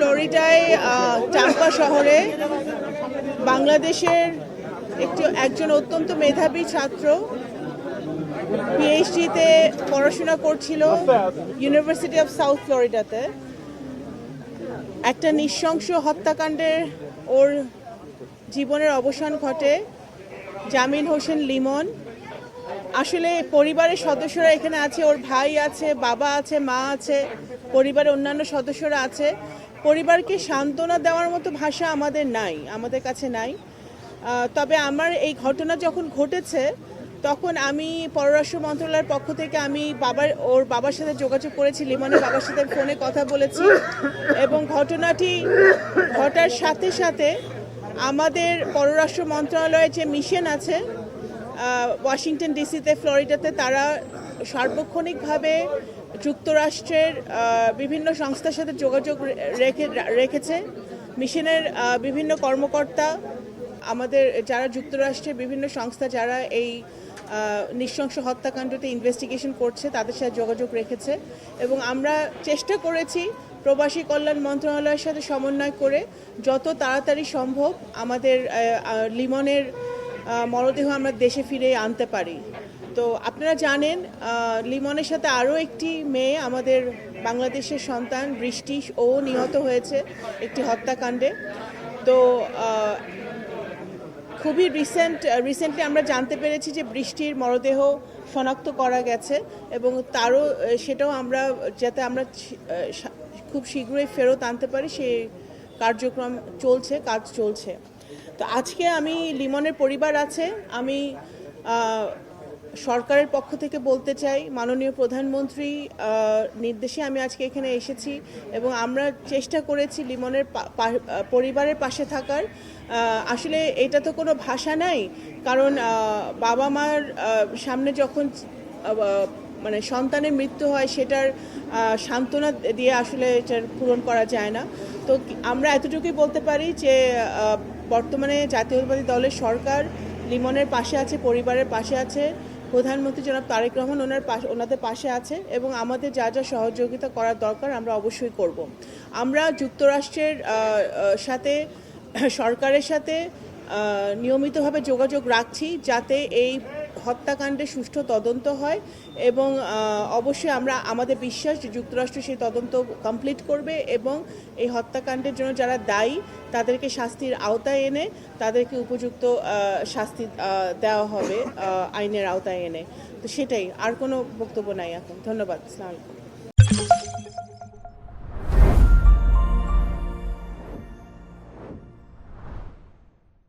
ফ্লোরিডায় Tampa শহরে বাংলাদেশের একজন অত্যন্ত মেধাবী ছাত্র পিএইচডিতে পড়াশোনা করছিল ইউনিভার্সিটি অফ সাউথ ফ্লোরিডাতে। একটা নৃশংস হত্যাকাণ্ডে ওর জীবনের অবসান ঘটে। জামিল হোসেন লিমন, আসলে পরিবারের সদস্যরা এখানে আছে, ওর ভাই আছে, বাবা আছে, মা আছে, পরিবারের অন্যান্য সদস্যরা আছে। পরিবারকে সান্ত্বনা দেওয়ার মতো ভাষা আমাদের কাছে নাই। তবে আমার এই ঘটনা যখন ঘটেছে তখন আমি পররাষ্ট্র মন্ত্রণালয়ের পক্ষ থেকে ওর বাবার সাথে যোগাযোগ করেছি, লিমনের বাবার সাথে ফোনে কথা বলেছি এবং ঘটনাটি ঘটার সাথে সাথে আমাদের পররাষ্ট্র মন্ত্রণালয়ের যে মিশন আছে ওয়াশিংটন ডিসিতে, ফ্লোরিডাতে, তারা সার্বক্ষণিকভাবে যুক্তরাষ্ট্রের বিভিন্ন সংস্থার সাথে যোগাযোগ রেখেছে। মিশনের বিভিন্ন কর্মকর্তা, আমাদের যারা যুক্তরাষ্ট্রের বিভিন্ন সংস্থা যারা এই নৃশংস হত্যাকাণ্ডতে ইনভেস্টিগেশন করছে তাদের সাথে যোগাযোগ রেখেছে এবং আমরা চেষ্টা করেছি প্রবাসী কল্যাণ মন্ত্রণালয়ের সাথে সমন্বয় করে যত তাড়াতাড়ি সম্ভব আমাদের লিমনের মরদেহ আমরা দেশে ফিরে আনতে পারি। তো আপনারা জানেন লিমনের সাথে আরও একটি মেয়ে, আমাদের বাংলাদেশের সন্তান বৃষ্টি, ও নিহত হয়েছে একটি হত্যাকাণ্ডে। তো খুবই রিসেন্টলি আমরা জানতে পেরেছি যে বৃষ্টির মরদেহ শনাক্ত করা গেছে এবং সেটাও যাতে আমরা খুব শীঘ্রই ফেরত আনতে পারি সেই কাজ চলছে। তো আজকে আমি লিমনের পরিবার আছে, আমি সরকারের পক্ষ থেকে বলতে চাই মাননীয় প্রধানমন্ত্রী নির্দেশে আমি আজকে এখানে এসেছি এবং আমরা চেষ্টা করেছি লিমনের পরিবারের পাশে থাকার। আসলে এটা তো কোনো ভাষা নাই, কারণ বাবা মার সামনে যখন মানে সন্তানের মৃত্যু হয় সেটার সান্ত্বনা দিয়ে আসলে এটার পূরণ করা যায় না। তো আমরা এতটুকুই বলতে পারি যে বর্তমানে জাতীয়তাবাদী দলের সরকার লিমনের পাশে আছে, পরিবারের পাশে আছে, প্রধানমন্ত্রী জনাব তারেক রহমান ওনাদের পাশে আছে এবং আমাদের যা যা সহযোগিতা করার দরকার আমরা অবশ্যই করব। আমরা যুক্তরাষ্ট্রের সাথে, সরকারের সাথে নিয়মিতভাবে যোগাযোগ রাখছি যাতে এই হত্যাকাণ্ডের সুষ্ঠু তদন্ত হয় এবং অবশ্যই আমাদের বিশ্বাস যে যুক্তরাষ্ট্র সেই তদন্ত কমপ্লিট করবে এবং এই হত্যাকাণ্ডের জন্য যারা দায়ী তাদেরকে শাস্তির আওতায় এনে তাদেরকে উপযুক্ত শাস্তি দেওয়া হবে আইনের আওতায় এনে। তো সেটাই, আর কোনো বক্তব্য নাই এখন। ধন্যবাদ। আসসালামু আলাইকুম।